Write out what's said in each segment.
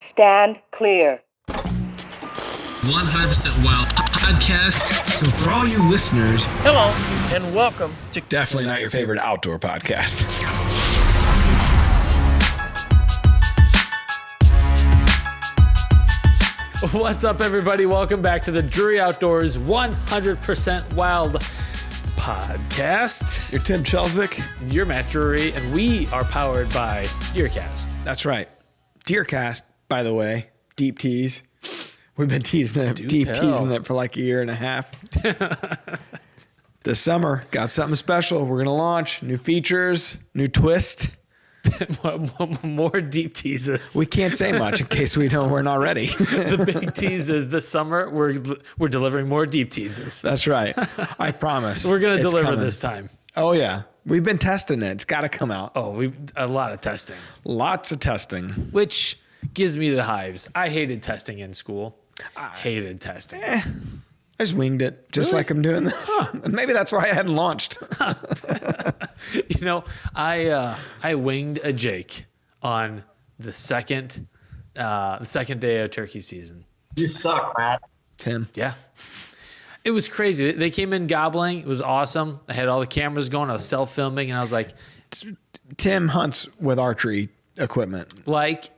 Stand clear. 100% Wild Podcast. So for all you listeners, Hello, and welcome to definitely not your favorite outdoor podcast. What's up, everybody? Welcome back to the Drury Outdoors 100% Wild Podcast. You're Tim Chelsvik. You're Matt Drury, and we are powered by DeerCast. That's right. DeerCast, by the way, deep tease. We've been teasing it, teasing it for like a year and a half. This summer, got something special. We're going to launch new features, new twist. More deep teases. We can't say much in case we're not ready. The big tease is this summer we're delivering more deep teases. That's right. I promise. We're going to deliver coming. this time. Oh, yeah. We've been testing it. It's got to come out. Oh, a lot of testing. Lots of testing. Which gives me the hives. I hated testing in school. I hated testing. I just winged it, just Really? like I'm doing this. Maybe that's why I hadn't launched. You know, I winged a Jake on the second day of turkey season. You suck, Matt. Tim. Yeah. It was crazy. They came in gobbling. It was awesome. I had all the cameras going. I was self-filming, and I was like, Tim hunts with archery equipment. like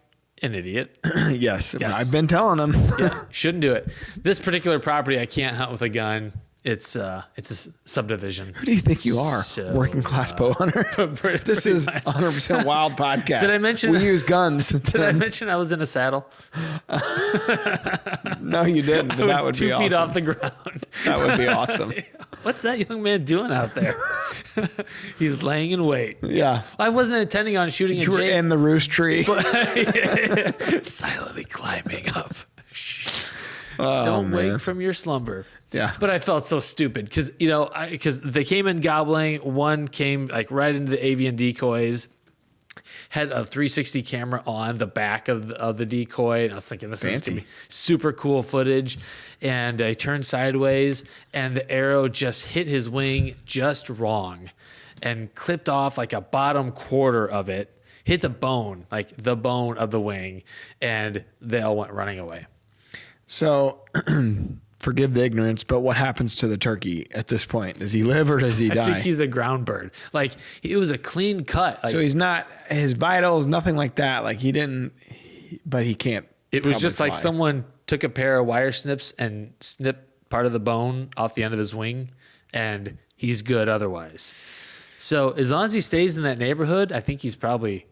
an idiot. Yes. Yes. I've been telling him. Yeah, shouldn't do it. This particular property, I can't hunt with a gun. It's a subdivision. Who do you think you are? So, Working class bow hunter? This is much. 100% Wild Podcast. Did I mention we use guns? Did I mention I was in a saddle? No, you didn't. But I that was would 2 be feet awesome. off the ground. That would be awesome. What's that young man doing out there? He's laying in wait. Yeah. I wasn't intending on shooting You a were Jake. in the roost tree. Silently climbing up. Shh. Oh, Don't man. wake from your slumber. Yeah. But I felt so stupid because, because they came in gobbling. One came like right into the avian decoys, had a 360 camera on the back of the decoy. And I was thinking, this is Fancy. going to be super cool footage. And I turned sideways and the arrow just hit his wing just wrong and clipped off like a bottom quarter of it, hit the bone, like the bone of the wing. And they all went running away. So, forgive the ignorance, but what happens to the turkey at this point? Does he live or does he die? I think he's a ground bird. Like, it was a clean cut. Like, So he's not, his vitals, nothing like that. Like but he can't. it was probably just like fly. someone took a pair of wire snips and snipped part of the bone off the end of his wing, and he's good otherwise. So as long as he stays in that neighborhood, I think he's probably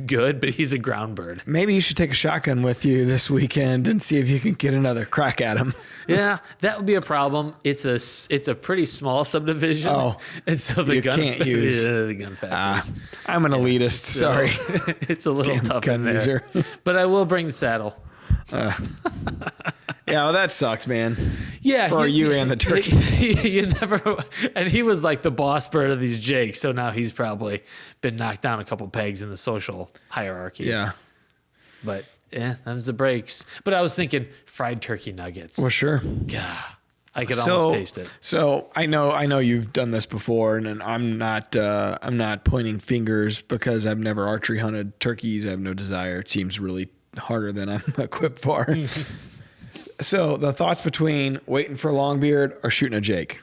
good, but he's a ground bird. Maybe you should take a shotgun with you this weekend and see if you can get another crack at him. Yeah, that would be a problem. It's a pretty small subdivision. Oh, and so the you gun can't use. the gun factories. I'm an elitist. So Sorry. it's a little Damn tough gun in there. user. But I will bring the saddle. Yeah, well, that sucks, man. Yeah, For you and the turkey. You never, and he was like the boss bird of these Jakes, so now he's probably been knocked down a couple pegs in the social hierarchy. Yeah. But them's the breaks. But I was thinking fried turkey nuggets. Well, sure. God, I could almost taste it. So I know you've done this before, and I'm not pointing fingers because I've never archery hunted turkeys. I have no desire. It seems really harder than I'm equipped for. So the thoughts between waiting for a longbeard or shooting a Jake?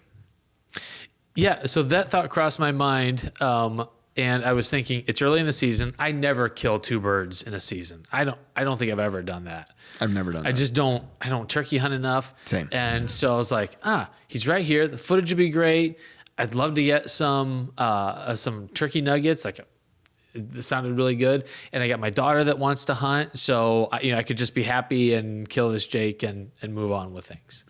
Yeah, so that thought crossed my mind, and I was thinking it's early in the season. I never kill two birds in a season. I don't think I've ever done that. I've never done that. I don't turkey hunt enough. Same. And so I was like, he's right here. The footage would be great. I'd love to get some turkey nuggets. Like, it sounded really good. And I got my daughter that wants to hunt. So, I could just be happy and kill this Jake and move on with things.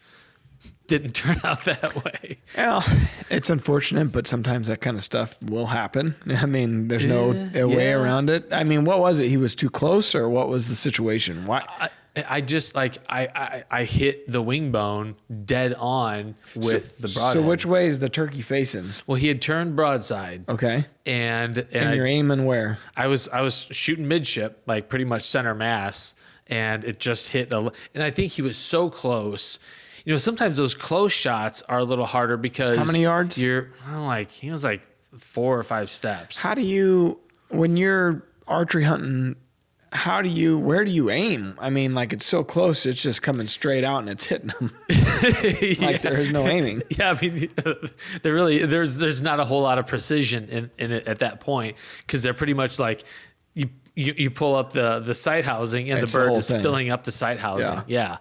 Didn't turn out that way. Well, it's unfortunate, but sometimes that kind of stuff will happen. I mean, there's no way around it. I mean, what was it? He was too close, or what was the situation? Why? I just I hit the wing bone dead on with the broadhead. So which way is the turkey facing? Well, he had turned broadside. Okay. And you're aiming where? I was shooting midship, like pretty much center mass, and it just hit and I think he was so close. Sometimes those close shots are a little harder because how many yards? He was like 4 or 5 steps. How do you, when you're archery hunting, where do you aim? I mean, like it's so close, it's just coming straight out and it's hitting them. Like there is no aiming. Yeah, I mean, there's not a whole lot of precision in it at that point because they're pretty much like you pull up the sight housing and It's the the bird whole is thing. filling up the sight housing. Yeah.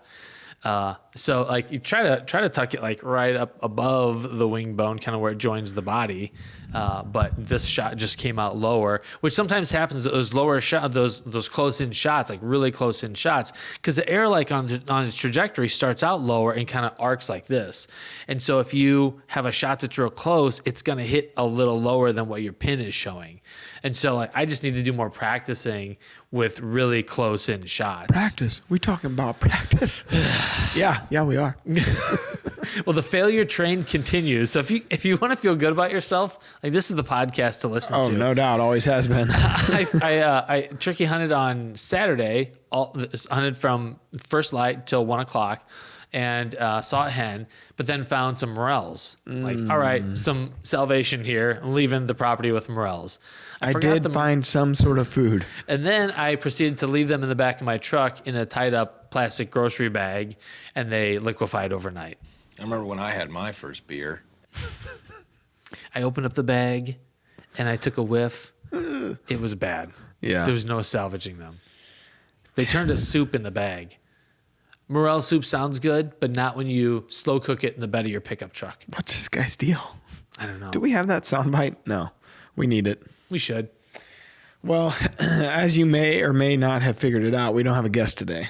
So like you try to tuck it like right up above the wing bone, kind of where it joins the body. But this shot just came out lower, which sometimes happens. Those lower shot, those close in shots, like really close in shots, because the air like on its trajectory starts out lower and kind of arcs like this. And so if you have a shot that's real close, it's going to hit a little lower than what your pin is showing. And so like, I just need to do more practicing with really close in shots. Practice. We talking about practice? Yeah, we are. Well, the failure train continues. So if you want to feel good about yourself, like this is the podcast to listen to. Oh, no doubt, always has been. I turkey hunted on Saturday. Hunted from first light till 1 o'clock, and saw a hen, but then found some morels. Like, all right, some salvation here. I'm leaving the property with morels. I did find some sort of food. And then I proceeded to leave them in the back of my truck in a tied up plastic grocery bag, and they liquefied overnight. I remember when I had my first beer. I opened up the bag and I took a whiff. It was bad. Yeah. There was no salvaging them. They turned to soup in the bag. Morel soup sounds good, but not when you slow cook it in the bed of your pickup truck. What's this guy's deal? I don't know. Do we have that soundbite? No, we need it. We should. Well, as you may or may not have figured it out, we don't have a guest today.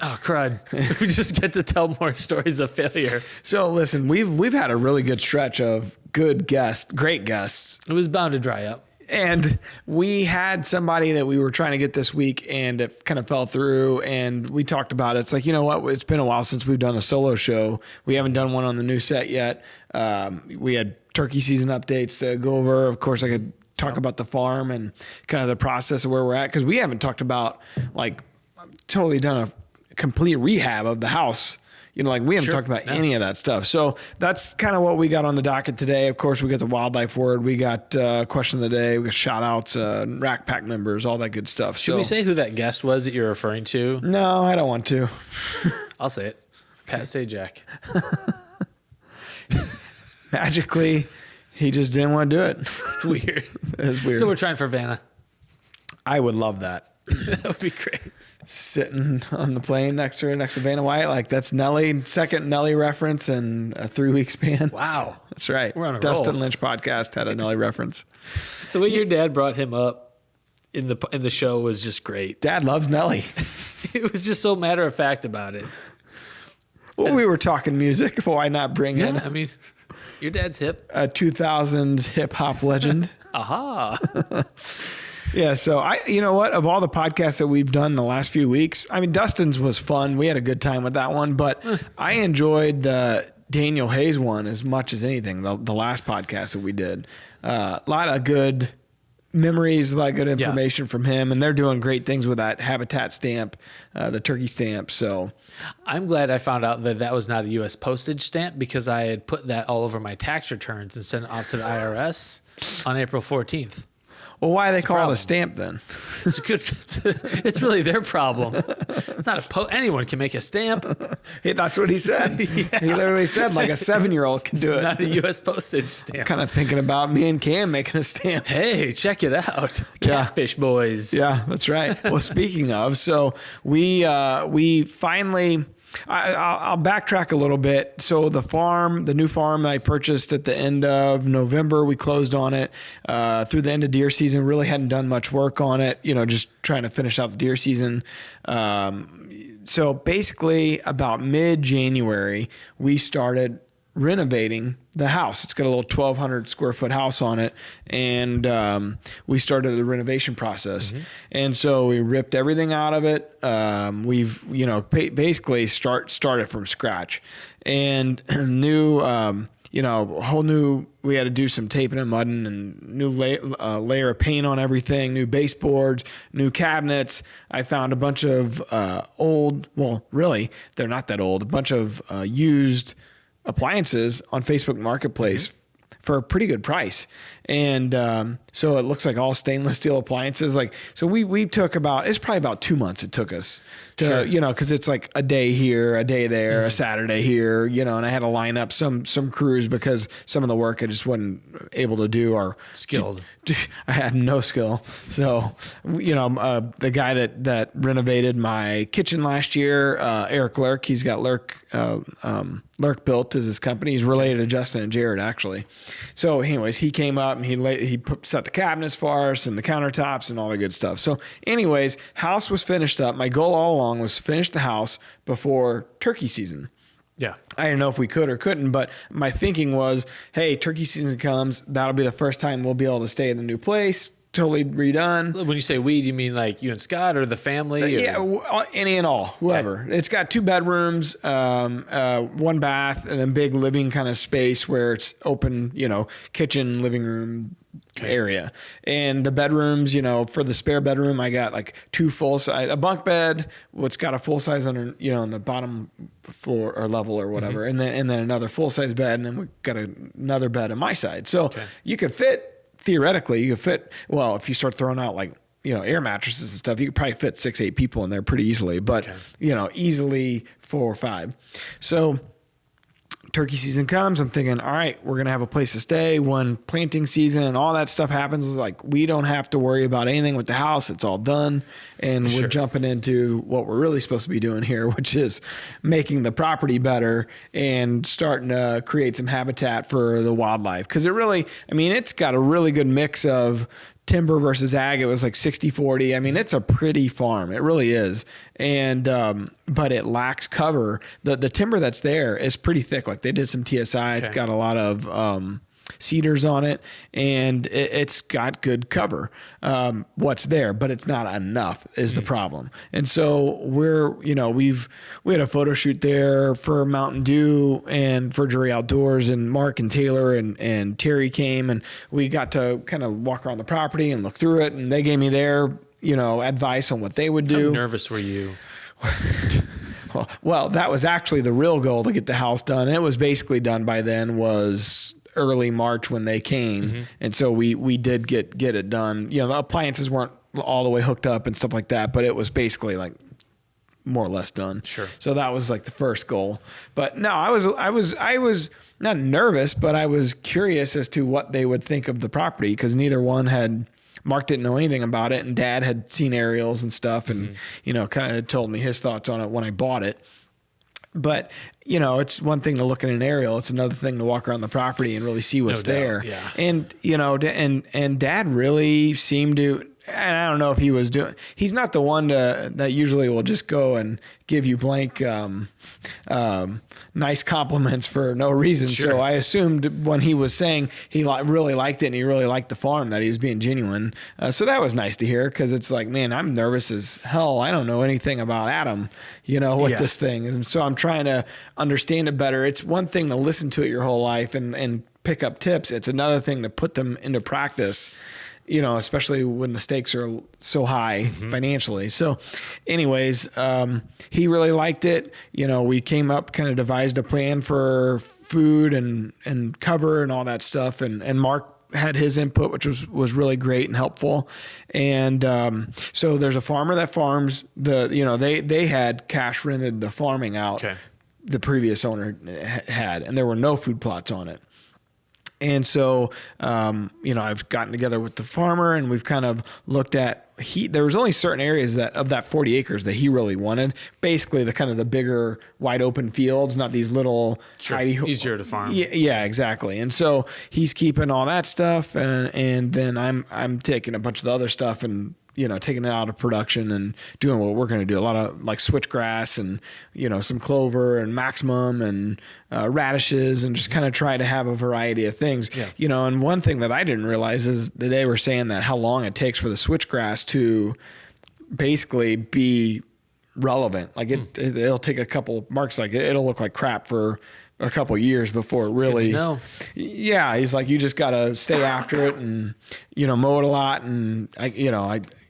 Oh, crud. We just get to tell more stories of failure. So listen, we've had a really good stretch of good guests, great guests. It was bound to dry up. And we had somebody that we were trying to get this week and it kind of fell through and we talked about it. It's like, you know what? It's been a while since we've done a solo show. We haven't done one on the new set yet. We had turkey season updates to go over. Of course, I could talk about the farm and kind of the process of where we're at. Cause we haven't talked about like totally done a complete rehab of the house. You know, like we haven't talked about any of that stuff. So that's kind of what we got on the docket today. Of course, we got the wildlife word. We got question of the day. We got shout outs, Rack Pack members, all that good stuff. Should we say who that guest was that you're referring to? No, I don't want to. I'll say it. Pat Sajak. Magically, he just didn't want to do it. It's weird. It's weird. So we're trying for Vanna. I would love that. That would be great. Sitting on the plane next to her, next to Vanna White. Like that's Nelly, second Nelly reference in a 3-week span. Wow. That's right. We're on a Dustin roll. Lynch podcast had a Nelly reference. The way your dad brought him up in the show was just great. Dad loves Nelly. It was just so matter of fact about it. Well, we were talking music. Why not bring in I mean, your dad's hip. a 2000s hip hop legend? Aha. Yeah. So you know what? Of all the podcasts that we've done the last few weeks, I mean, Dustin's was fun. We had a good time with that one, but I enjoyed the Daniel Hayes one as much as anything. The last podcast that we did, a lot of good memories, a lot of good information from him, and they're doing great things with that habitat stamp, the turkey stamp. So I'm glad I found out that was not a U.S. postage stamp because I had put that all over my tax returns and sent it off to the IRS on April 14th. well, why they a call it problem. a stamp then? It's good. It's really their problem. It's not anyone can make a stamp. Hey, that's what he said. He literally said like a 7-year-old can do It's it. not a U.S. postage stamp. Kind of thinking about me and Cam making a stamp. Hey, check it out, Yeah. Catfish boys. Yeah, that's right. Well, speaking of, so we finally, I'll backtrack a little bit. So the new farm that I purchased at the end of November, we closed on it through the end of deer season. Really hadn't done much work on it, just trying to finish out the deer season. So basically about mid-January, we started renovating the house. It's got a little 1,200 square foot house on it. And we started the renovation process. Mm-hmm. And so we ripped everything out of it. We've, basically started from scratch. And we had to do some taping and mudding and new layer of paint on everything, new baseboards, new cabinets. I found a bunch of old, well, really, they're not that old, a bunch of used appliances on Facebook Marketplace. for a pretty good price. And so it looks like all stainless steel appliances. Like, so we took it's probably about 2 months it took us to, because it's like a day here, a day there, a Saturday here, and I had to line up some crews because some of the work I just wasn't able to do or Skilled. I had no skill. So, the guy that renovated my kitchen last year, Eric Lurk, he's got Lurk Built is his company. He's related to Justin and Jared, actually. So anyways, he came up and he set the cabinets for us and the countertops and all the good stuff. So anyways, house was finished up. My goal all along was finish the house before turkey season. Yeah. I didn't know if we could or couldn't, but my thinking was, hey, turkey season comes. That'll be the first time we'll be able to stay in the new place. Totally redone. When you say we, do you mean like you and Scott or the family? Yeah, any and all, whoever. Okay. It's got 2 bedrooms, 1 bath, and then big living kind of space where it's open, kitchen, living room area. And the bedrooms, for the spare bedroom, I got like 2 full size, a bunk bed, what's got a full size under, on the bottom floor or level or whatever, and then another full size bed, and then we got another bed on my side. So you could fit. Theoretically, you could fit, well, if you start throwing out like, air mattresses and stuff, you could probably fit 6, 8 people in there pretty easily, but, easily 4 or 5. So turkey season comes, I'm thinking, all right, we're going to have a place to stay when planting season and all that stuff happens. Like, we don't have to worry about anything with the house. It's all done. And we're jumping into what we're really supposed to be doing here, which is making the property better and starting to create some habitat for the wildlife. Because it's got a really good mix of timber versus ag. It was like 60-40. I mean, it's a pretty farm. It really is. And, but it lacks cover. The timber that's there is pretty thick. Like, they did some TSI. It's got a lot of, cedars on it, and it's got good cover. What's there, but it's not enough is the problem. And so we had a photo shoot there for Mountain Dew and for Jury Outdoors, and Mark and Taylor and Terry came, and we got to kind of walk around the property and look through it, and they gave me their, advice on what they would do. How nervous were you? Well, that was actually the real goal, to get the house done. And it was basically done by then, was early March when they came. And so we did get it done. The appliances weren't all the way hooked up and stuff like that, but it was basically like more or less done. Sure. So that was like the first goal. But no, I was not nervous, but I was curious as to what they would think of the property, because neither one had. Mark didn't know anything about it, and Dad had seen aerials and stuff, and kind of told me his thoughts on it when I bought it. But it's one thing to look at an aerial; it's another thing to walk around the property and really see what's there. Yeah. And and Dad really seemed to. And I don't know if he was doing. He's not the one that usually will just go and give you blank, nice compliments for no reason. Sure. So I assumed when he was saying he really liked it and he really liked the farm, that he was being genuine. So that was nice to hear, because it's like, man, I'm nervous as hell. I don't know anything about Adam, with this thing, and so I'm trying to understand it better. It's one thing to listen to it your whole life and pick up tips. It's another thing to put them into practice. Especially when the stakes are so high financially. So anyways, he really liked it. We came up, kind of devised a plan for food and cover and all that stuff. And Mark had his input, which was really great and helpful. And so there's a farmer that farms they had cash rented the farming out. Okay. The previous owner had, and there were no food plots on it. And so, I've gotten together with the farmer, and we've kind of looked at, there was only certain areas of that 40 acres that he really wanted. Basically the bigger wide open fields, not these little easier to farm. Yeah, exactly. And so he's keeping all that stuff, and then I'm taking a bunch of the other stuff and taking it out of production and doing what we're going to do. A lot of like switchgrass and, some clover and maximum and radishes, and just kind of try to have a variety of things. Yeah. And one thing that I didn't realize is that they were saying that how long it takes for the switchgrass to basically be relevant. Like it'll take a couple marks. Like it'll look like crap for a couple of years before it really. Yeah. He's like, you just got to stay after it and, mow it a lot. And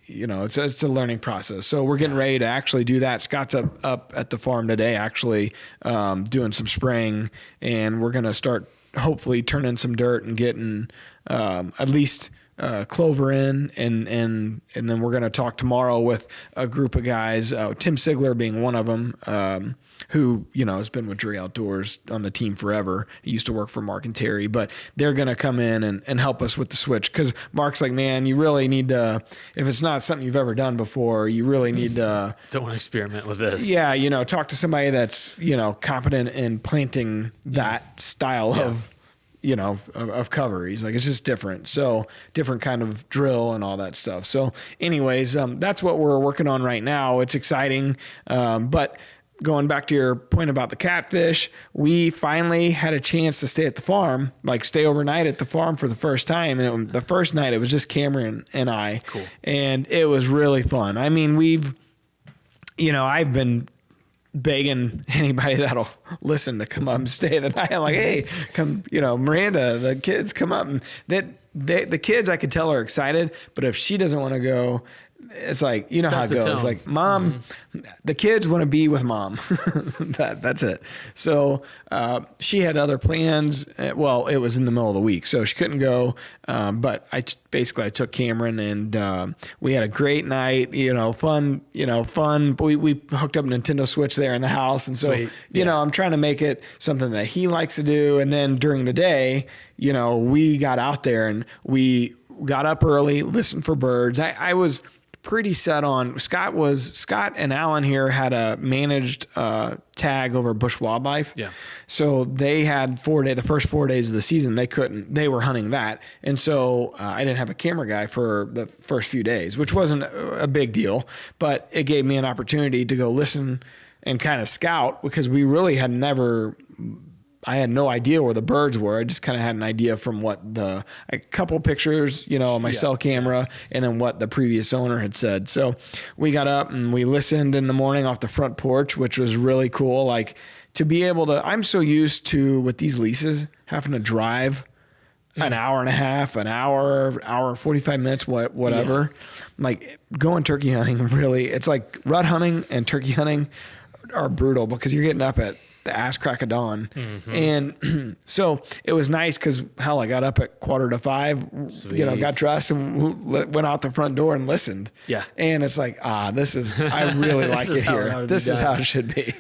it's a learning process. So we're getting ready to actually do that. Scott's up at the farm today, actually, doing some spraying, and we're going to start hopefully turning some dirt and getting at least clover in, and then we're going to talk tomorrow with a group of guys, Tim Sigler being one of them, who, has been with Dre Outdoors on the team forever. He used to work for Mark and Terry, but they're going to come in and help us with the switch. Cause Mark's like, man, you really need to, if it's not something you've ever done before, you really need to Don't want to experiment with this. Yeah. Talk to somebody that's, competent in planting that style of cover. He's like, it's just different. So different kind of drill and all that stuff. So anyways, that's what we're working on right now. It's exciting. But going back to your point about the catfish, we finally had a chance to stay at the farm, like stay overnight at the farm for the first time. And the first night it was just Cameron and I. Cool. And it was really fun. I mean, I've been begging anybody that'll listen to come up and stay the night. I'm like, hey, come, Miranda, the kids come up, and the kids I could tell are excited, but if she doesn't want to go, it's like, how it goes. Like, mom, the kids want to be with mom. That's it. So she had other plans. Well, it was in the middle of the week, so she couldn't go. But I took Cameron, and we had a great night. Fun. We hooked up a Nintendo Switch there in the house, and so I'm trying to make it something that he likes to do. And then during the day, we got out there and we got up early, listened for birds. I was pretty set on Scott and Alan here had a managed tag over Bush Wildlife. Yeah. So they had the first 4 days of the season, they were hunting that. And so I didn't have a camera guy for the first few days, which wasn't a big deal, but it gave me an opportunity to go listen and kind of scout, because we really had I had no idea where the birds were. I just kind of had an idea from a couple pictures, on my cell camera, and then what the previous owner had said. So we got up and we listened in the morning off the front porch, which was really cool. Like, to be able to, I'm so used to, with these leases, having to drive an hour and a half, an hour, 45 minutes, whatever. Yeah. Like, going turkey hunting, really, it's like rut hunting and turkey hunting are brutal, because you're getting up at the ass crack of dawn. Mm-hmm. And so it was nice, because I got up at 4:45, Sweet. Got dressed and went out the front door and listened. Yeah. And it's like, I really like it here. This is how it should be.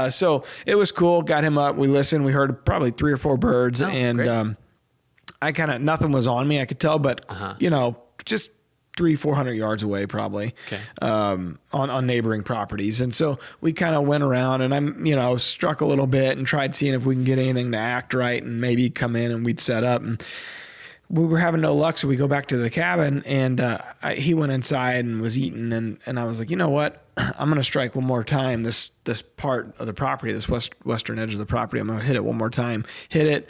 So it was cool. Got him up. We listened. We heard probably 3 or 4 birds, and I nothing was on me, I could tell, but just 300-400 yards away, probably, on neighboring properties. And so we kind of went around, and I'm, struck a little bit and tried seeing if we can get anything to act right and maybe come in and we'd set up. And we were having no luck. So we go back to the cabin, and he went inside and was eating. And I was like, you know what? I'm going to strike one more time. This part of the property, this western edge of the property, I'm going to hit it one more time. Hit it.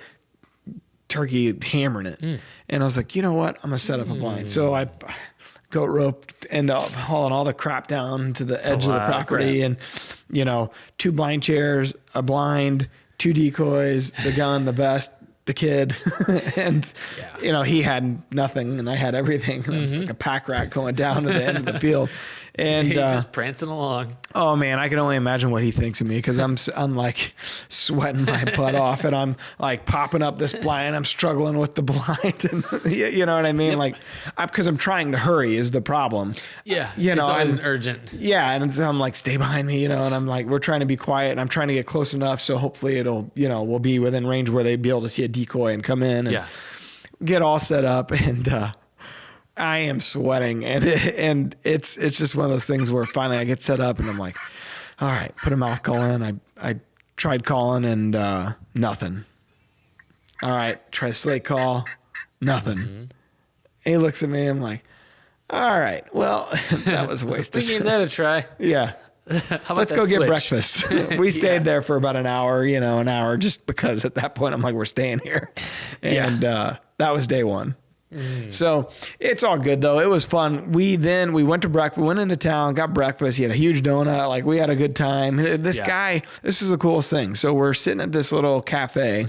Turkey hammering it. And I was like, you know what? I'm going to set up a blind. So I goat rope, end up hauling all the crap down to the edge of the property, and 2 blind chairs, a blind, 2 decoys, the gun, the vest, the kid, and he had nothing and I had everything. Mm-hmm. Like a pack rat going down to the end of the field, and he's just prancing along. Oh man, I can only imagine what he thinks of me, because I'm like sweating my butt off, and I'm like popping up this blind. I'm struggling with the blind, and you know what I mean? Yep. Like, because I'm trying to hurry is the problem. Yeah, it's always urgent. Yeah, and I'm like, stay behind me, and I'm like, we're trying to be quiet, and I'm trying to get close enough so hopefully it'll, we'll be within range where they'd be able to see a decoy and come in and get all set up, and I am sweating, and it's just one of those things where finally I get set up, and I'm like, all right, put a mouth call in. I tried calling, and nothing. All right, try a slate call, nothing. Mm-hmm. And he looks at me, and I'm like, all right, well, that was a waste of time. We gave that a try. Yeah. Let's go get breakfast. We stayed there for about an hour, just because at that point I'm like, we're staying here. And that was day one. So it's all good though. It was fun. We went to breakfast, went into town, got breakfast. He had a huge donut. Like, we had a good time. This guy, this is the coolest thing. So we're sitting at this little cafe,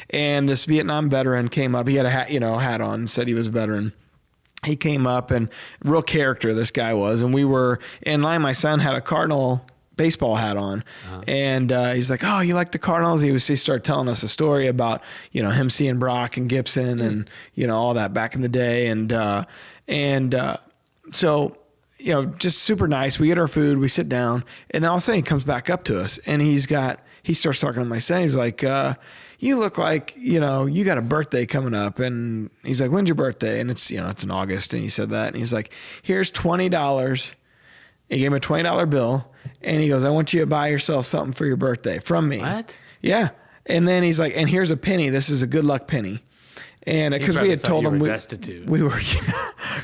and this Vietnam veteran came up. He had a hat on, said he was a veteran. He came up, and real character this guy was. And we were in line. My son had a cardinal baseball hat on, and he's like, "Oh, you like the Cardinals?" He started telling us a story about him seeing Brock and Gibson and all that back in the day, and so just super nice. We get our food, we sit down, and then all of a sudden he comes back up to us, and he starts talking to my son. He's like, "You look like you got a birthday coming up," and he's like, "When's your birthday?" And it's it's in August, and he said that, and he's like, "Here's $20." He gave him a $20 bill, and he goes, "I want you to buy yourself something for your birthday from me." What? Yeah. And then he's like, "And here's a penny. This is a good luck penny." And because we had told him destitute. we were,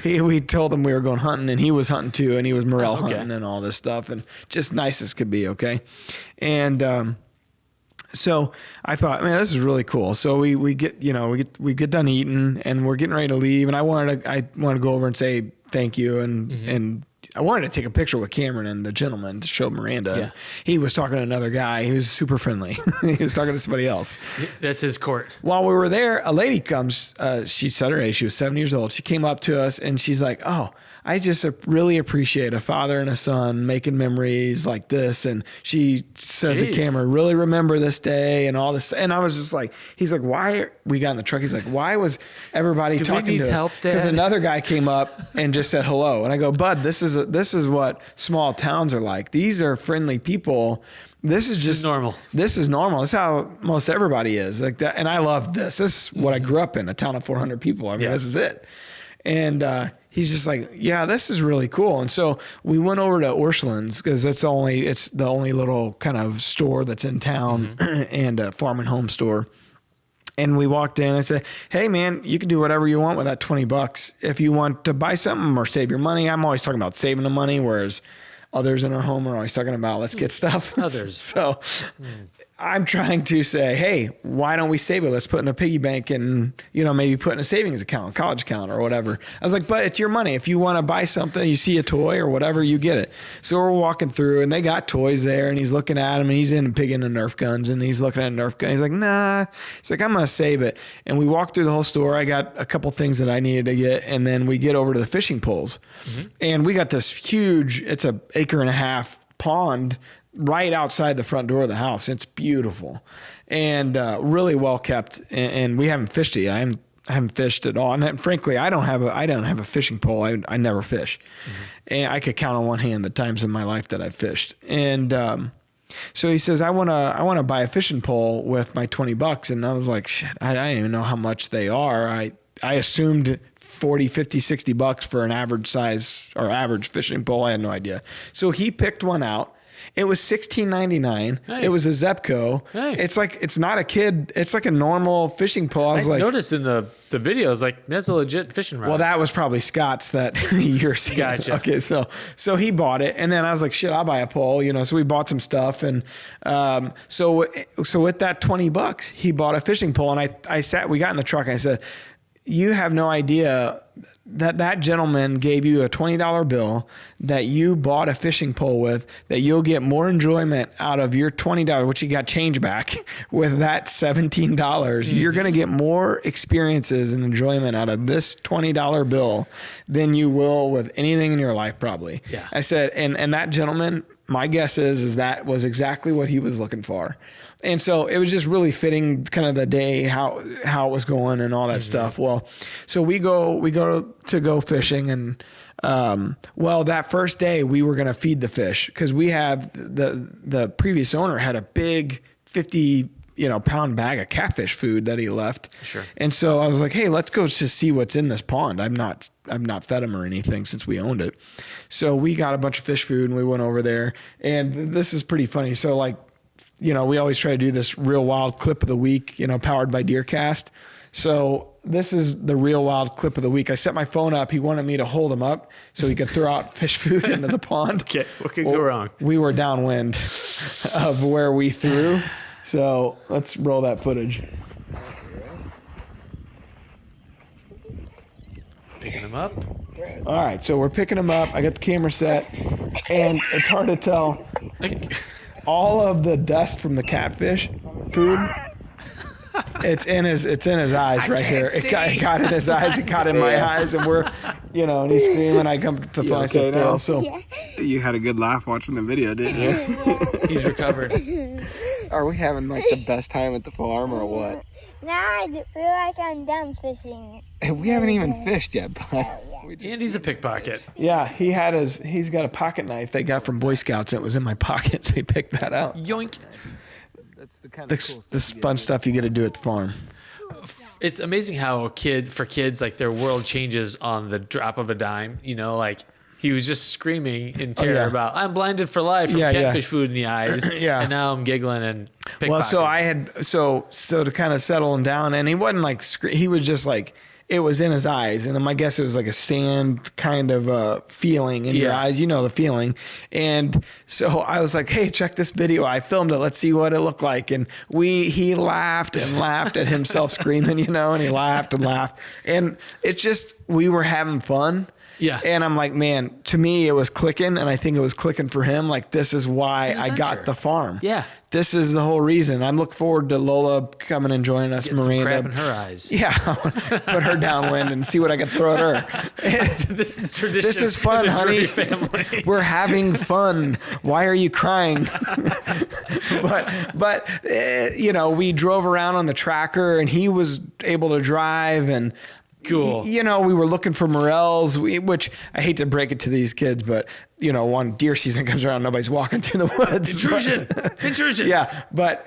we told him we were going hunting, and he was hunting too, and he was morel hunting and all this stuff, and just nice as could be. Okay. And, so I thought, man, this is really cool. So we get done eating, and we're getting ready to leave. And I wanted to go over and say thank you. And I wanted to take a picture with Cameron and the gentleman to show Miranda. Yeah. He was talking to another guy who was super friendly. He was talking to somebody else. That's his court. While we were there, a lady comes, she said her age, she was 7 years old. She came up to us and she's like, "Oh, I just really appreciate a father and a son making memories like this." And she said to Cameron, "Really remember this day," and all this. And I was just like, he's like, "Why?" We got in the truck. He's like, "Why was everybody talking to us?" Because another guy came up and just said hello. And I go, "Bud, this is what small towns are like. These are friendly people. This is just normal. This is normal. This is how most everybody is like that." And I love this. This is what I grew up in, a town of 400 people. I mean, this is it. And he's just like, "Yeah, this is really cool." And so we went over to Orscheln's because it's the only little kind of store that's in town, and a farm and home store. And we walked in. I said, "Hey, man, you can do whatever you want with that $20 if you want to buy something or save your money." I'm always talking about saving the money, whereas others in our home are always talking about let's get stuff. Others. So I'm trying to say, "Hey, why don't we save it? Let's put in a piggy bank and, maybe put in a savings account, college account or whatever." I was like, "But it's your money. If you want to buy something, you see a toy or whatever, you get it." So we're walking through and they got toys there, and he's looking at them, and he's in pig into Nerf guns, and he's looking at Nerf guns. He's like, "Nah." He's like, "I'm going to save it." And we walked through the whole store. I got a couple things that I needed to get. And then we get over to the fishing poles, and we got this huge, it's an 1.5 acre pond right outside the front door of the house. It's beautiful and really well kept. And we haven't fished it. I haven't fished at all. And frankly, I don't have a fishing pole. I never fish. And I could count on one hand the times in my life that I've fished. And so he says, I want to buy a fishing pole with my $20. And I was like, shit, I don't even know how much they are. I assumed $40, $50, $60 for an average size or average fishing pole. I had no idea. So he picked one out. It was $16.99. Hey. It was a Zepco. Hey. It's not a kid. It's like a normal fishing pole. I noticed in the video, it's like, that's a legit fishing rod. Well, that was probably Scott's that you're seeing. Gotcha. Okay, so he bought it, and then I was like, shit, I'll buy a pole, So we bought some stuff, and so with that $20, he bought a fishing pole, and we got in the truck, and I said, "You have no idea that gentleman gave you a $20 bill that you bought a fishing pole with, that you'll get more enjoyment out of your $20, which you got change back, with that $17. You're going to get more experiences and enjoyment out of this $20 bill than you will with anything in your life, probably." Yeah. I said, and that gentleman, my guess is that was exactly what he was looking for. And so it was just really fitting, kind of the day, how it was going and all that stuff. Well, so we go fishing, and that first day we were going to feed the fish, because we have the previous owner had a big 50 pound bag of catfish food that he left. Sure. And so I was like, "Hey, let's go just see what's in this pond." I've not fed him or anything since we owned it. So we got a bunch of fish food, and we went over there, and this is pretty funny. So we always try to do this real wild clip of the week, powered by DeerCast. So this is the real wild clip of the week. I set my phone up. He wanted me to hold him up so he could throw out fish food into the pond. Okay, what could go wrong? We were downwind of where we threw. So let's roll that footage. Picking him up. All right, so we're picking him up. I got the camera set, and it's hard to tell. All of the dust from the catfish food It's in his eyes right here. It got in his eyes. It got in my eyes, and we're, and he's screaming. I come to the phone. I said, Phil, so You had a good laugh watching the video, didn't you? He's recovered. Are we having like the best time at the farm or what? Now I feel like I'm done fishing. We haven't even fished yet, bud. Andy's a pickpocket. yeah, he's got a pocket knife they got from Boy Scouts. And it was in my pocket, so he picked that out. Yoink. That's the kind of This fun stuff you get to do at the farm. It's amazing how for kids, like their world changes on the drop of a dime. Like he was just screaming in terror about, I'm blinded for life from catfish food in the eyes. And now I'm giggling and pickpocketing. Well, so I had, so to kind of settle him down, and he wasn't like, he was just like, it was in his eyes, and I guess it was like a sand kind of feeling in your eyes, the feeling. And so I was like, hey, check this video. I filmed it. Let's see what it looked like. And he laughed and laughed at himself screaming, and he laughed and laughed. And it's just, we were having fun. Yeah. And I'm like, man, to me, it was clicking, and I think it was clicking for him. Like, this is why I got the farm. Yeah. This is the whole reason. I look forward to Lola coming and joining us, Getting Miranda. some crap in her eyes. Yeah. Put her downwind and see what I can throw at her. This is tradition. This is fun, in this honey. Ray family. We're having fun. Why are you crying? but we drove around on the tracker, and he was able to drive, and cool. We were looking for morels, which I hate to break it to these kids, but when deer season comes around, nobody's walking through the woods. Intrusion. Yeah, but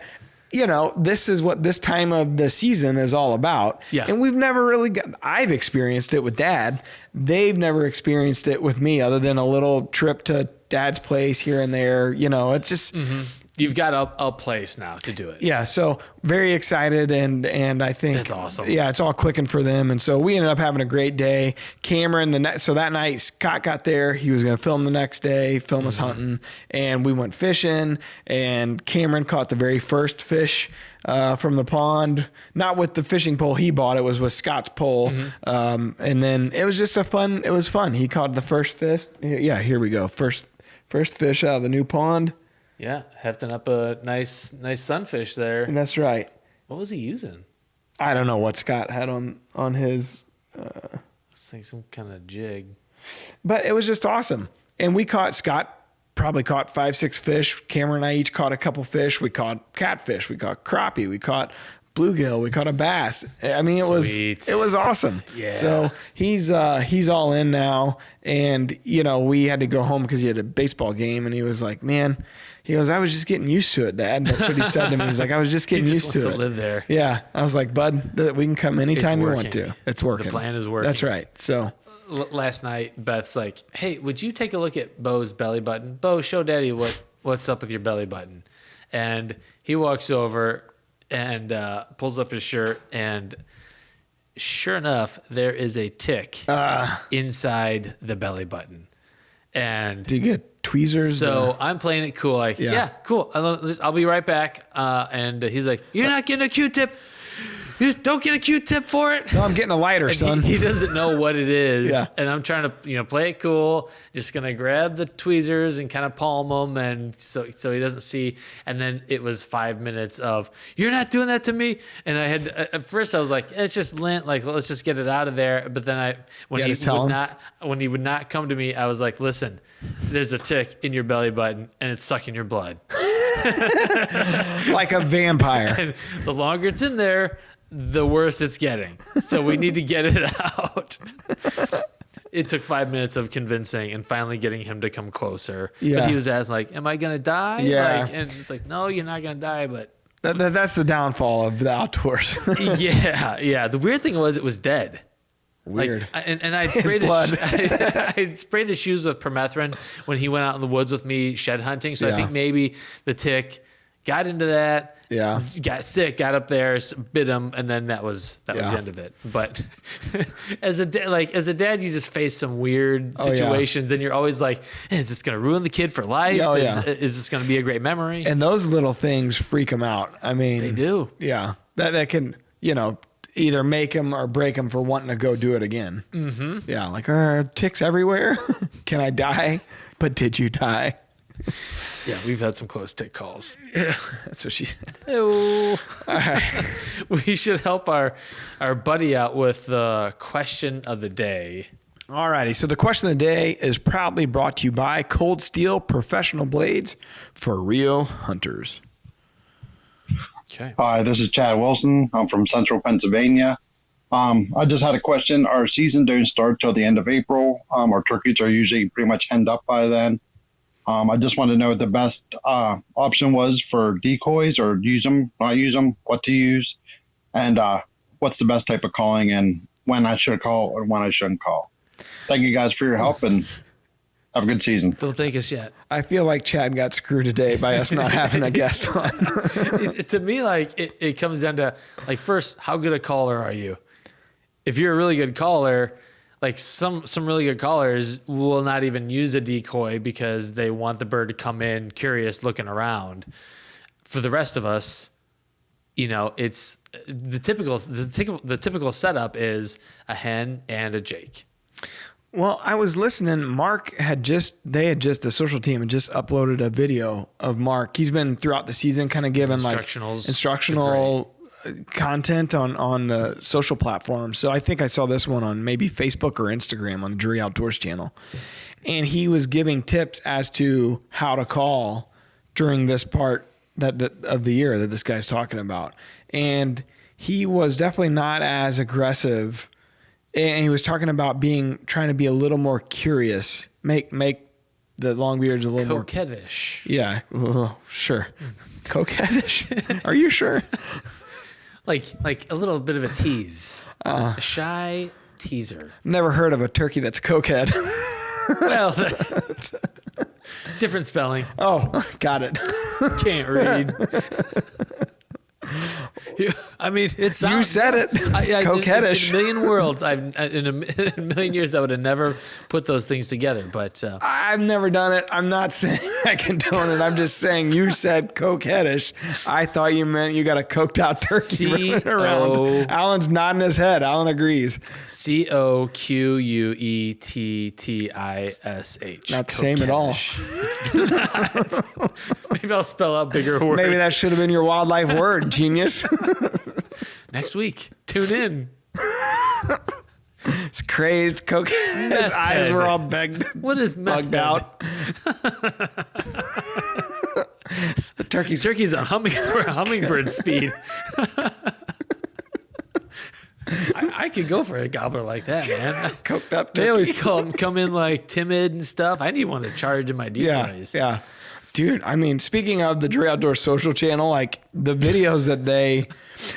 this is what this time of the season is all about. Yeah. And we've never really I've experienced it with Dad. They've never experienced it with me, other than a little trip to Dad's place here and there. It's just. Mm-hmm. You've got a place now to do it. Yeah, so very excited, and I think that's awesome. Yeah, it's all clicking for them, and so we ended up having a great day. Cameron, so that night Scott got there. He was going to film the next day, film us hunting, and we went fishing. And Cameron caught the very first fish from the pond, not with the fishing pole he bought. It was with Scott's pole, and then it was just It was fun. He caught the first fish. Yeah, here we go. First fish out of the new pond. Yeah, hefting up a nice sunfish there. That's right. What was he using? I don't know what Scott had on his. It's like some kind of jig. But it was just awesome. And Scott probably caught 5-6 fish. Cameron and I each caught a couple fish. We caught catfish. We caught crappie. We caught bluegill. We caught a bass. I mean, it was awesome. Yeah. So he's all in now. And, we had to go home because he had a baseball game, and he was like, man, I was just getting used to it, Dad. That's what he said to me. He's like, I was just getting used to it. To live there. Yeah. I was like, bud, we can come anytime you want to. It's working. The plan is working. That's right. So last night, Beth's like, hey, would you take a look at Bo's belly button? Bo, show Daddy what's up with your belly button. And he walks over and pulls up his shirt, and sure enough, there is a tick inside the belly button. And do you get tweezers? So I'm playing it cool, like, yeah cool. I'll be right back. And he's like, you're not getting a Q-tip. You don't get a Q-tip for it. No, I'm getting a lighter, son. He doesn't know what it is. Yeah. And I'm trying to, play it cool. Just going to grab the tweezers and kind of palm them. And so he doesn't see. And then it was 5 minutes of, you're not doing that to me. And I had, at first I was like, it's just lint. Like, let's just get it out of there. But then when he would not come to me, I was like, listen, there's a tick in your belly button and it's sucking your blood. Like a vampire. And the longer it's in there, the worse it's getting. So we need to get it out. It took 5 minutes of convincing and finally getting him to come closer. Yeah. But he was asking, like, am I going to die? Yeah. And it's like, no, you're not going to die, but... That's the downfall of the outdoors. Yeah. The weird thing was it was dead. Weird. And I'd sprayed I'd sprayed his shoes with permethrin when he went out in the woods with me shed hunting. So I think maybe the tick got into that. Yeah. Got sick, got up there, bit him, and then that was the end of it. But as a dad, you just face some weird situations, and you're always like, "Is this going to ruin the kid for life? Is this going to be a great memory?" And those little things freak them out. I mean, they do. Yeah, that can either make them or break them for wanting to go do it again. Mm-hmm. Yeah, like ticks everywhere. Can I die? But did you die? Yeah, we've had some close tick calls. That's what she said. Ew. All right. We should help our buddy out with the question of the day. All righty. So the question of the day is proudly brought to you by Cold Steel Professional Blades for Real Hunters. Okay. Hi, this is Chad Wilson. I'm from Central Pennsylvania. I just had a question. Our season don't start till the end of April. Our turkeys are usually pretty much henned up by then. I just want to know what the best option was for decoys, or use them, not use them, what to use, and what's the best type of calling, and when I should call or when I shouldn't call. Thank you guys for your help, and have a good season. Don't thank us yet. I feel like Chad got screwed today by us not having a guest on. To me, like it comes down to like, first, how good a caller are you? If you're a really good caller, like some really good callers will not even use a decoy because they want the bird to come in curious, looking around. For the rest of us, it's the typical setup is a hen and a jake. Well, I was listening. The social team had just uploaded a video of Mark. He's been throughout the season kind of giving like instructional content on the social platforms. So I think I saw this one on maybe Facebook or Instagram on the Drury Outdoors channel. And he was giving tips as to how to call during this part that of the year that this guy's talking about. And he was definitely not as aggressive. And he was talking about trying to be a little more curious, make the longbeards a little coquettish. More. Yeah, sure. Coquettish? Are you sure? Like a little bit of a tease, a shy teaser. Never heard of a turkey that's cokehead. Well, that's different spelling. Oh, got it. Can't read. I mean, it sounds. You said it. Coquettish. In a million worlds, in a million years, I would have never put those things together. But I've never done it. I'm not saying I condone it. I'm just saying you said coquettish. I thought you meant you got a coked out turkey running around. Alan's nodding his head. Alan agrees. COQUETTISH. Not the same at all. It's not. Maybe I'll spell out bigger words. Maybe that should have been your wildlife word, genius. Next week, tune in. It's crazed. His eyes were all bugged bugged out. The turkey's on hummingbird speed. I could go for a gobbler like that, man. Coked up turkey. They always come in like timid and stuff. I need one to charge in my decoys. Yeah. Dude, I mean, speaking of the Drury Outdoors social channel, like the videos that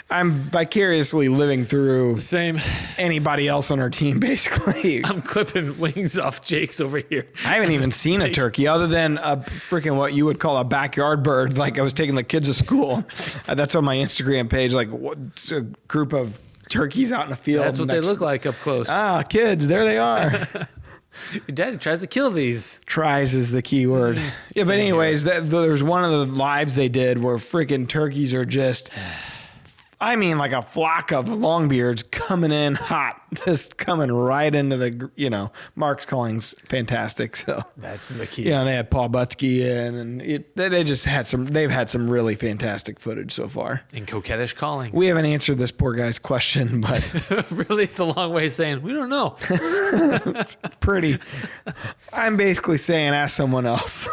I'm vicariously living through. Same. Anybody else on our team, basically. I'm clipping wings off Jake's over here. I haven't even seen a turkey other than a freaking what you would call a backyard bird. Like I was taking the kids to school. That's on my Instagram page. Like what's a group of turkeys out in the field. That's what they look like up close. Kids, there they are. Your daddy tries to kill these. Tries is the key word. Yeah, but anyways, there's one of the lives they did where freaking turkeys are just, I mean, like a flock of longbeards coming in hot, just coming right into the, Mark's calling's fantastic. So that's the key. Yeah, they had Paul Butsky in, and they just they've had some really fantastic footage so far. And coquettish calling. We haven't answered this poor guy's question, but really, it's a long way of saying we don't know. It's pretty. I'm basically saying ask someone else.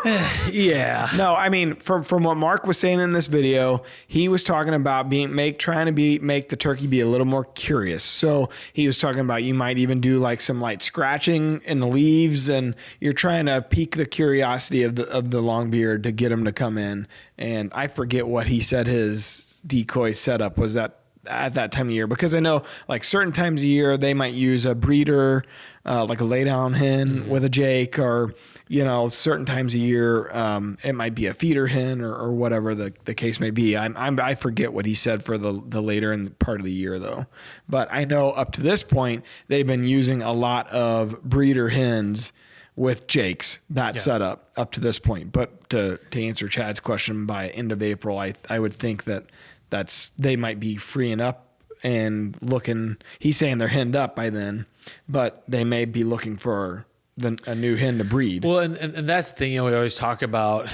Yeah. No, I mean from what Mark was saying in this video, he was talking about make the turkey be a little more curious. So he was talking about you might even do like some light scratching in the leaves, and you're trying to pique the curiosity of the longbeard to get him to come in. And I forget what he said his decoy setup was at that time of year, because I know like certain times of year they might use a breeder, like a lay down hen with a jake, or certain times of year it might be a feeder hen or whatever the case may be. I forget what he said for the later in part of the year though, but I know up to this point they've been using a lot of breeder hens with jakes, setup up to this point. But to answer Chad's question, by end of April, I would think they might be freeing up and looking. He's saying they're henned up by then, but they may be looking for a new hen to breed. Well, and that's the thing, we always talk about,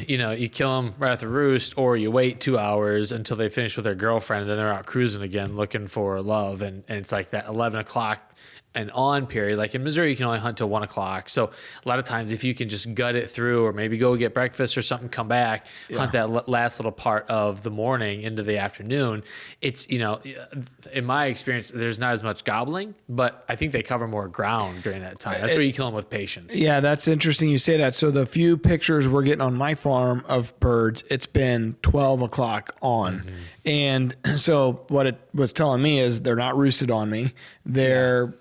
you kill them right at the roost, or you wait 2 hours until they finish with their girlfriend, and then they're out cruising again looking for love. And it's like that 11 o'clock and on period. Like in Missouri, you can only hunt till 1 o'clock. So a lot of times if you can just gut it through, or maybe go get breakfast or something, come back, hunt that last little part of the morning into the afternoon, it's, in my experience, there's not as much gobbling, but I think they cover more ground during that time. That's where you kill them with patience. Yeah, that's interesting you say that. So the few pictures we're getting on my farm of birds, it's been 12 o'clock on. Mm-hmm. And so what it was telling me is they're not roosted on me. They're,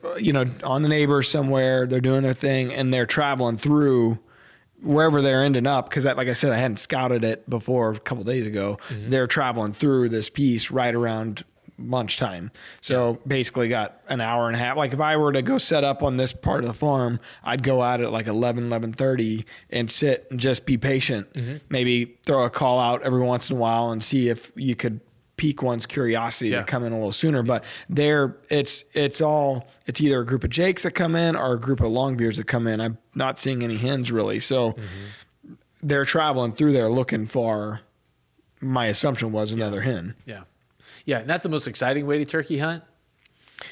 on the neighbor somewhere. They're doing their thing, and they're traveling through wherever they're ending up. Because, like I said, I hadn't scouted it before a couple of days ago. Mm-hmm. They're traveling through this piece right around lunchtime. So basically got an hour and a half. Like if I were to go set up on this part of the farm, I'd go out at like 11:30 and sit and just be patient. Mm-hmm. Maybe throw a call out every once in a while and see if you could pique one's curiosity to come in a little sooner. But it's either a group of jakes that come in or a group of longbeards that come in. I'm not seeing any hens really. So they're traveling through there looking for, my assumption was, another hen. Yeah. Yeah, not the most exciting way to turkey hunt,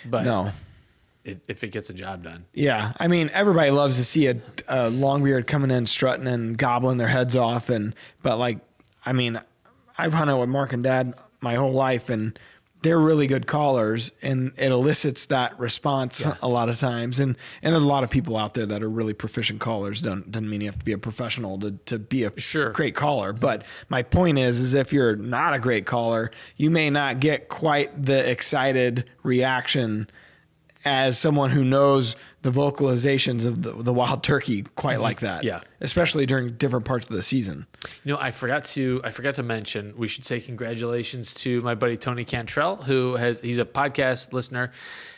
but no, if it gets the job done. Yeah, I mean, everybody loves to see a longbeard coming in, strutting and gobbling their heads off, but I've hunted with Mark and Dad my whole life, and they're really good callers, and it elicits that response a lot of times. And there's a lot of people out there that are really proficient callers. Doesn't mean you have to be a professional to be a great caller. But my point is if you're not a great caller, you may not get quite the excited reaction as someone who knows the vocalizations of the wild turkey quite like that. Yeah. Especially during different parts of the season. I forgot to mention, we should say congratulations to my buddy Tony Cantrell, he's a podcast listener,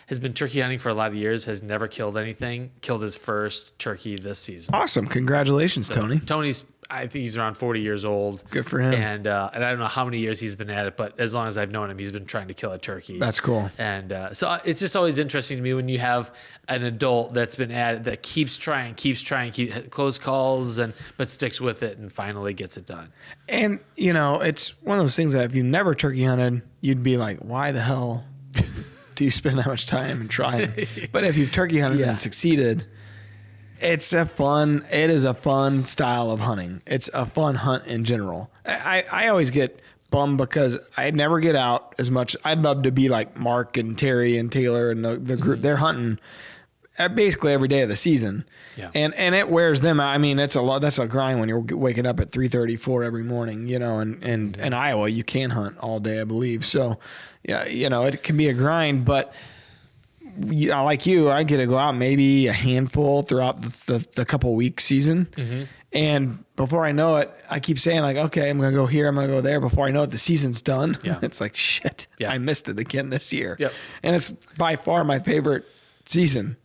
has been turkey hunting for a lot of years, has never killed anything, killed his first turkey this season. Awesome. Congratulations, Tony. Tony's, I think he's around 40 years old. Good for him. And I don't know how many years he's been at it, but as long as I've known him, he's been trying to kill a turkey. That's cool. And so it's just always interesting to me when you have an adult that's been at it, that keeps trying, close calls, but sticks with it and finally gets it done. And, it's one of those things that if you never turkey hunted, you'd be like, why the hell do you spend that much time and trying? But if you've turkey hunted and succeeded, it is a fun style of hunting. It's a fun hunt in general. I always get bummed because I never get out as much. I'd love to be like Mark and Terry and Taylor and the group. They're hunting basically every day of the season. Yeah. And it wears them out. I mean, that's a grind when you're waking up at 3:30, 4 every morning, and in Iowa, you can hunt all day, I believe. So, it can be a grind, but like you, I get to go out maybe a handful throughout the couple week season. Mm-hmm. And before I know it, I keep saying like, okay, I'm going to go here, I'm going to go there. Before I know it, the season's done. Yeah. It's like, shit, I missed it again this year. Yep. And it's by far my favorite season.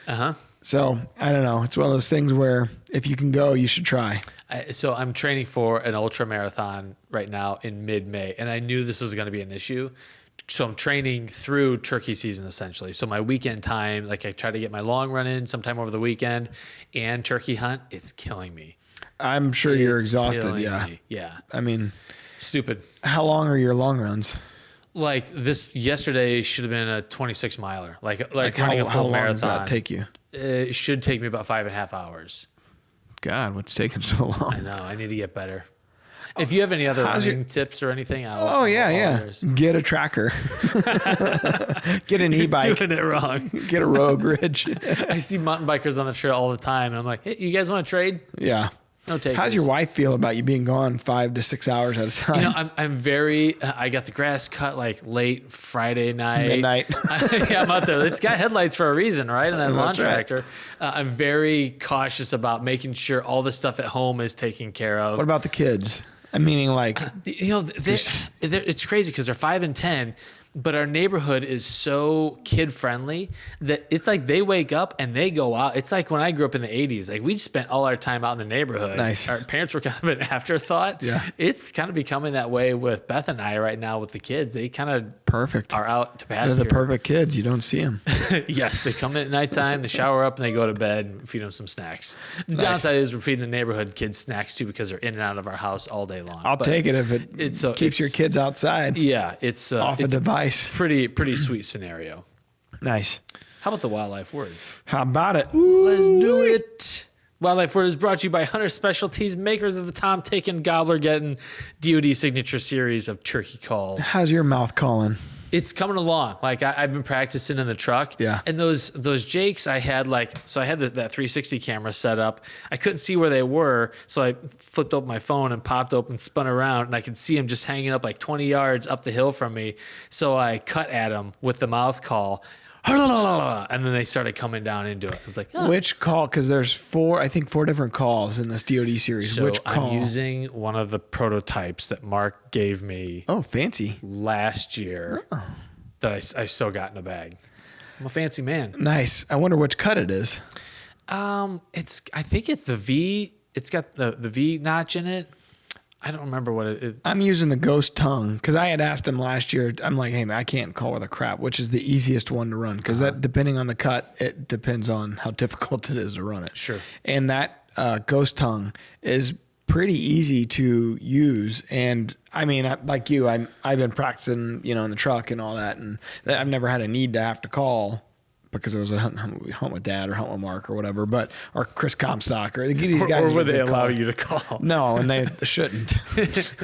Uh-huh. So I don't know. It's one of those things where if you can go, you should try. So I'm training for an ultra marathon right now in mid-May, and I knew this was going to be an issue. So I'm training through turkey season essentially. So my weekend time, like I try to get my long run in sometime over the weekend and turkey hunt, it's killing me. I'm sure you're exhausted. Yeah. Me. Yeah. I mean, stupid. How long are your long runs? Like this yesterday should have been a 26 miler, like running a full how long marathon. Does that take you? It should take me about 5.5 hours. God, what's taking so long? I know. I need to get better. If you have any other running tips or anything, get a tracker. Get an e-bike. You're doing it wrong. Get a Rogue Ridge. I see mountain bikers on the trail all the time, and I'm like, hey, you guys want to trade? Yeah. No takers. How's your wife feel about you being gone 5 to 6 hours at a time? I'm very. I got the grass cut like late Friday night, midnight. I'm out there. It's got headlights for a reason, right? And that lawn tractor. I'm very cautious about making sure all the stuff at home is taken care of. What about the kids? I'm meaning like, it's crazy because they're 5 and 10. but our neighborhood is so kid friendly that it's like they wake up and they go out. It's like when I grew up in the 80s, like we spent all our time out in the neighborhood. Nice. Our parents were kind of an afterthought. Yeah. It's kind of becoming that way with Beth and I right now with the kids. They kind of Perfect. are out to pasture. They're the perfect kids. You don't see them. Yes, they come in at nighttime, they shower up, and they go to bed and feed them some snacks. The downside is we're feeding the neighborhood kids snacks too because they're in and out of our house all day long. I'll take it if it keeps your kids outside. Yeah, it's Off a device. Pretty sweet scenario. Nice. How about the wildlife word? How about it? Let's do it. Wildlife word is brought to you by Hunter Specialties, makers of the Tom Taken Gobbler Getting DoD signature series of turkey calls. How's your mouth calling? It's coming along. Like I've been practicing in the truck. Yeah. And those jakes I had so I had that 360 camera set up. I couldn't see where they were, so I flipped open my phone and popped open, spun around, and I could see them just hanging up like 20 yards up the hill from me. So I cut at them with the mouth call, and then they started coming down into it. It's like, oh. Which call? Because there's four different calls in this DoD series. So Which call? I'm using one of the prototypes that Mark gave me Oh, fancy. last year that I still got in a bag. I'm a fancy man. Nice. I wonder which cut it is. I think it's the V. It's got the V notch in it. I don't remember what it is. I'm using the ghost tongue because I had asked him last year. I'm like, hey, man, I can't call with a crap, which is the easiest one to run because that, depending on the cut, it depends on how difficult it is to run it. Sure. And that ghost tongue is pretty easy to use. And I mean, like you, I've been practicing, in the truck and all that, and I've never had a need to have to call because it was a hunt with Dad or hunt with Mark or whatever, or Chris Comstock or these guys. Or would they allow you to call? No, and they shouldn't.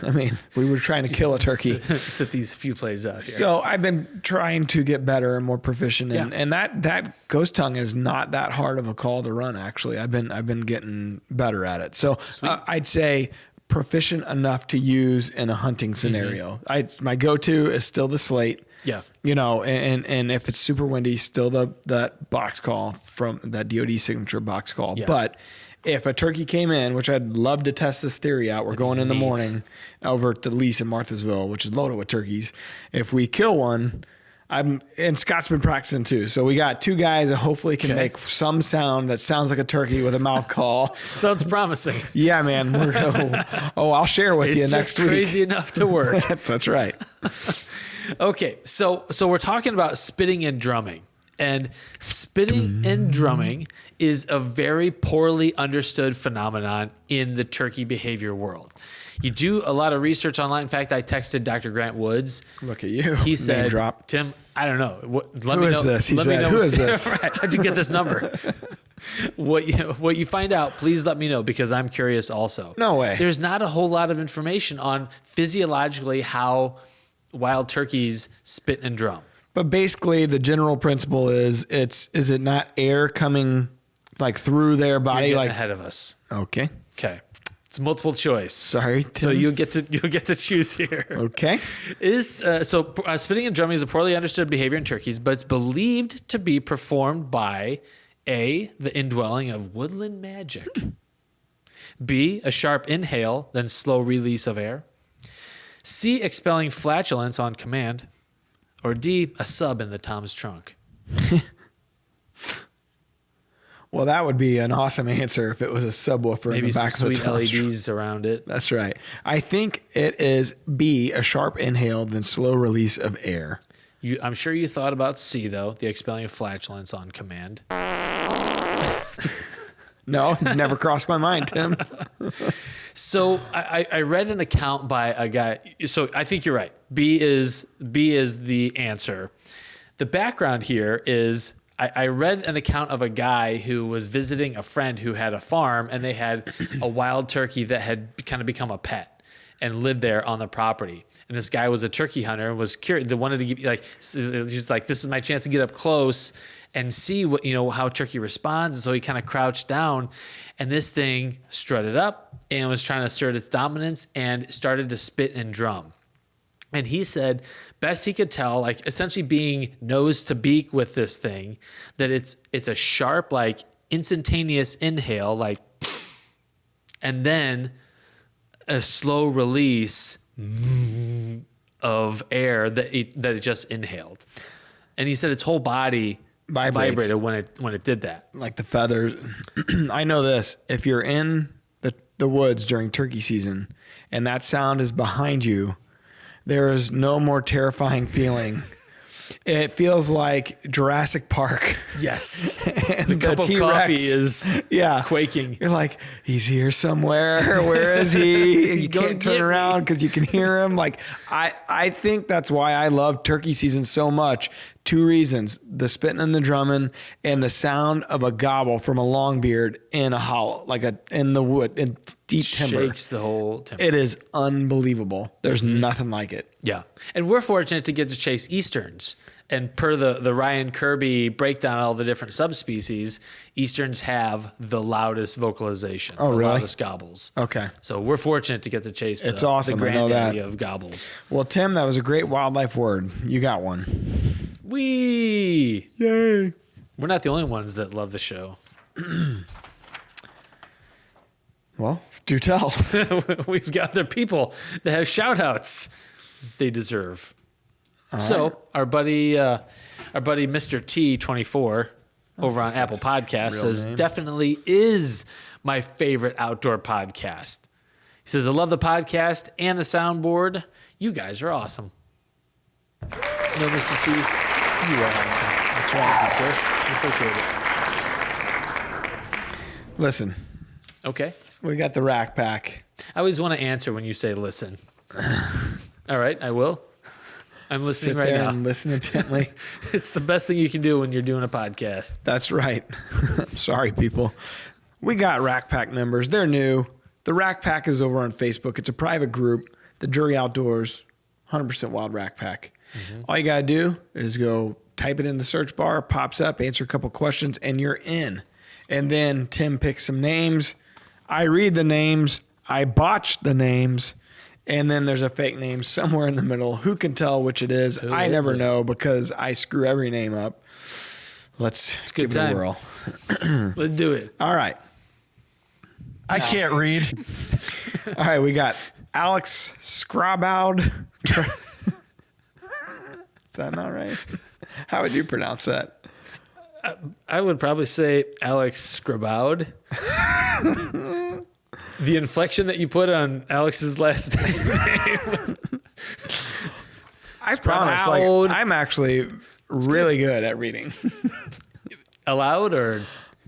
I mean, we were trying to kill a turkey. Set these few plays out here. So I've been trying to get better and more proficient, and that ghost tongue is not that hard of a call to run. Actually, I've been getting better at it. So I'd say proficient enough to use in a hunting scenario. My go-to is still the slate. Yeah. And if it's super windy, still that box call from that DoD signature box call. Yeah. But if a turkey came in, which I'd love to test this theory out, we're going in the morning over at the lease in Marthasville, which is loaded with turkeys. If we kill one, and Scott's been practicing too. So we got two guys that hopefully can make some sound that sounds like a turkey with a mouth call. Sounds promising. Yeah, man. I'll share with you next week. It's crazy enough to work. That's right. Okay, so we're talking about spitting and drumming. And spitting and drumming is a very poorly understood phenomenon in the turkey behavior world. You do a lot of research online. In fact, I texted Dr. Grant Woods. Look at you. He Name said, drop. Tim, I don't know. Who is this? He said, who is this? Right. How'd you get this number? What you find out, please let me know because I'm curious also. No way. There's not a whole lot of information on physiologically how wild turkeys spit and drum. But basically, the general principle is it not air coming like through their body? You're like ahead of us. Okay. Okay. It's multiple choice. Sorry, Tim. So you'll get to choose here. Okay. Spitting and drumming is a poorly understood behavior in turkeys, but it's believed to be performed by A, the indwelling of woodland magic, B, a sharp inhale, then slow release of air, C, expelling flatulence on command, or D, a sub in the Tom's trunk. Well, that would be an awesome answer if it was a subwoofer Maybe in the back some of the sweet Tom's trunk. LEDs around it. That's right. I think it is B, a sharp inhale, then slow release of air. I'm sure you thought about C, though, the expelling of flatulence on command. No, never crossed my mind, Tim. So I read an account by a guy. So I think you're right. B is the answer. The background here is I read an account of a guy who was visiting a friend who had a farm, and they had a wild turkey that had kind of become a pet and lived there on the property. And this guy was a turkey hunter and was curious. They wanted to get he was like, this is my chance to get up close and see what how turkey responds. And so he kind of crouched down, and this thing strutted up and was trying to assert its dominance and started to spit and drum. And he said, best he could tell, like essentially being nose to beak with this thing, that it's a sharp, like instantaneous inhale, like, and then a slow release, of air that it just inhaled. And he said its whole body Vibrates. vibrated when it did that. Like the feathers. I know this. If you're in the woods during turkey season and that sound is behind you, there is no more terrifying feeling. It feels like Jurassic Park. Yes. And The cup of coffee is quaking. You're like, he's here somewhere. Where is he? You Don't can't turn get me. around because you can hear him. Like, I think that's why I love turkey season so much. 2 reasons: the spitting and the drumming, and the sound of a gobble from a longbeard in a hollow, in the wood, in deep timber. Shakes the whole timber. It is unbelievable. There's nothing like it. Yeah. And we're fortunate to get to chase Easterns. And per the Ryan Kirby breakdown of all the different subspecies, Easterns have the loudest vocalization. Oh, the really? loudest gobbles. Okay. So we're fortunate to get to chase It's the awesome. I know granddaddy that. of gobbles. Well, Tim, that was a great wildlife word. You got one. Wee! Yay. We're not the only ones that love the show. Well, do tell. We've got other people that have shout outs they deserve. So our buddy Mr. T24 over on Apple Podcasts says, name. definitely is my favorite outdoor podcast. He says, I love the podcast and the soundboard. You guys are awesome. No, Mr. T, you are awesome. That's right, sir. I appreciate it. Listen, Okay. we got the rack pack. I always want to answer when you say listen. All right, I will. I'm listening Sit right there now. and listen intently. It's the best thing you can do when you're doing a podcast. That's right. Sorry, people. We got Rack Pack members. They're new. The Rack Pack is over on Facebook. It's a private group. The Jury Outdoors, 100% Wild Rack Pack. All you got to do is go type it in the search bar. It pops up, answer a couple questions, and you're in. And then Tim picks some names. I read the names. I botch the names. And then there's a fake name somewhere in the middle. Who can tell which it is? I is never it? know because I screw every name up. Let's give good it a time. whirl. Let's do it. All right. I can't read. All right. We got Alex Scraboud. Is that not right? How would you pronounce that? I would probably say Alex Scribaud. The inflection that you put on Alex's last name. I promise. Like, I'm actually really good at reading Allowed or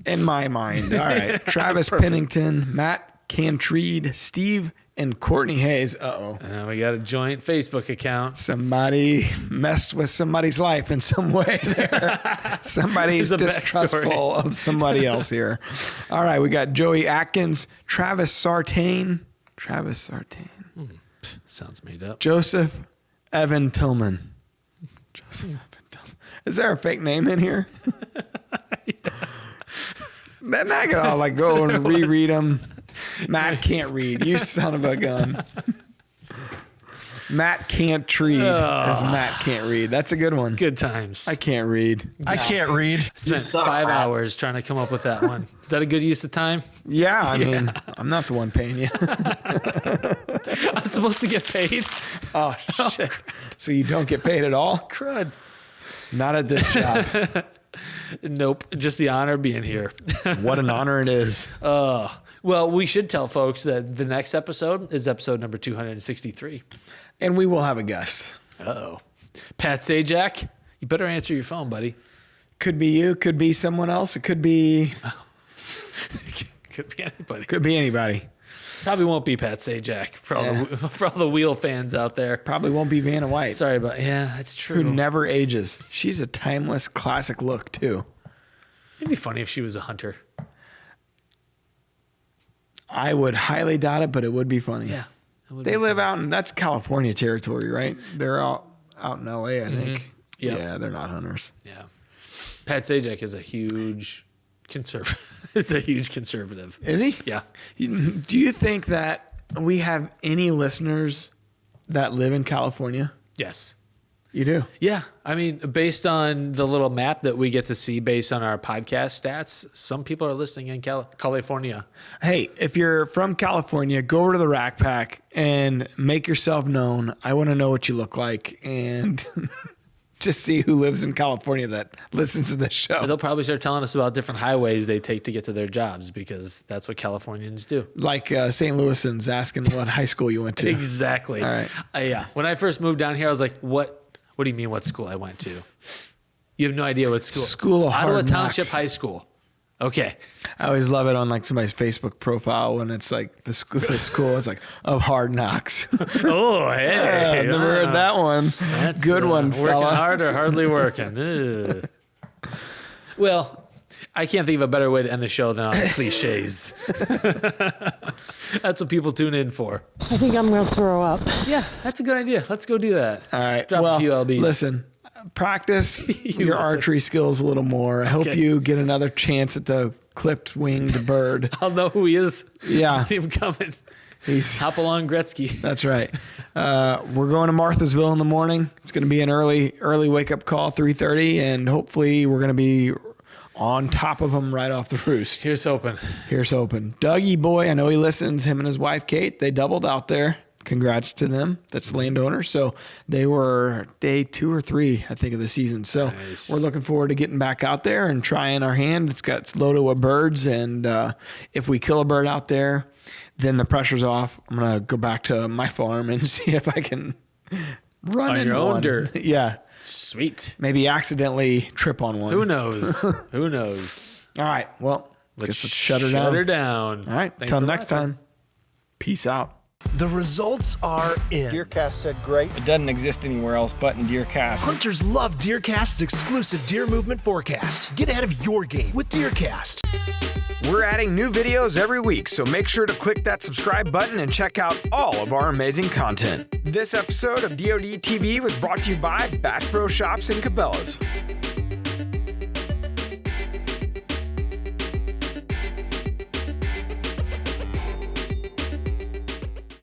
in my mind. All right. Travis Pennington, Matt Cantreed, Steve, and Courtney Hayes. we got a joint Facebook account. Somebody messed with somebody's life in some way there. Somebody's There's a distrustful backstory. of somebody else here. All right, we got Joey Atkins, Travis Sartain, Sounds made up. Joseph Evan Tillman. Joseph Evan Tillman. Is there a fake name in here? Then I could all like go and reread them. Matt can't read. You son of a gun. Matt can't read. As Matt can't read. That's a good one. Good times. I can't read. I can't read. spent 5 hours trying to come up with that one. Is that a good use of time? Yeah, I mean, I'm not the one paying you. I'm supposed to get paid? Oh, shit. So you don't get paid at all? Crud. Not at this job. Nope. Just the honor of being here. What an honor it is. Well, we should tell folks that the next episode is episode number 263. And we will have a guest. Uh-oh. Pat Sajak, you better answer your phone, buddy. Could be you. Could be someone else. It could be Could be anybody. could be anybody. Probably won't be Pat Sajak for all the wheel fans out there. Probably won't be Vanna White, Sorry about that's true. who never ages. She's a timeless classic look, too. It'd be funny if she was a hunter. I would highly doubt it, but it would be funny. Yeah. that would They be live fun. out in, that's California territory, right? They're out in LA, I think. Yep. Yeah, they're not hunters. Yeah. Pat Sajak is a huge conservative. Is a huge conservative. Is he? Yeah. Do you think that we have any listeners that live in California? Yes. You do. Yeah. I mean, based on the little map that we get to see based on our podcast stats, some people are listening in California. Hey, if you're from California, go over to the Rack Pack and make yourself known. I want to know what you look like and just see who lives in California that listens to this show. They'll probably start telling us about different highways they take to get to their jobs because that's what Californians do. Like St. Louisans asking what high school you went to. Exactly. All right. Yeah. When I first moved down here, I was like, what do you mean what school I went to? You have no idea what school. School of Ottawa Hard Township Knocks. High School. Okay. I always love it on like somebody's Facebook profile when it's like the school it's like of Hard Knocks. Oh, hey. I've never heard that one. That's Good one, working fella. hard or hardly working. Ugh. Well, I can't think of a better way to end the show than on cliches. That's what people tune in for. I think I'm going to throw up. Yeah, that's a good idea. Let's go do that. All right. Drop a few LBs. Listen, practice your listen. archery skills a little more. I hope Okay. you get another chance at the clipped winged bird. I'll know who he is. Yeah. See him coming. He's Hop along Gretzky. That's right. We're going to Marthasville in the morning. It's going to be an early wake up call, 3:30, and hopefully we're going to be on top of them right off the roost. Here's hoping. Here's hoping. Dougie boy, I know he listens. Him and his wife Kate, they doubled out there. Congrats to them. That's the landowner. So they were day 2 or 3, I think, of the season. So Nice. we're looking forward to getting back out there and trying our hand. It's loaded with birds, and if we kill a bird out there, then the pressure's off. I'm gonna go back to my farm and see if I can run On into your own one. dirt. Yeah, Sweet. maybe accidentally trip on one. Who knows? Who knows? All right. Well, let's shut her down. Shut her down. All right. Thanks Till for next watching. time. Peace out. The results are in. DeerCast said great. It doesn't exist anywhere else but in DeerCast. Hunters love DeerCast's exclusive deer movement forecast. Get ahead of your game with DeerCast. We're adding new videos every week, so make sure to click that subscribe button and check out all of our amazing content. This episode of DoD TV was brought to you by Bass Pro Shops and Cabela's.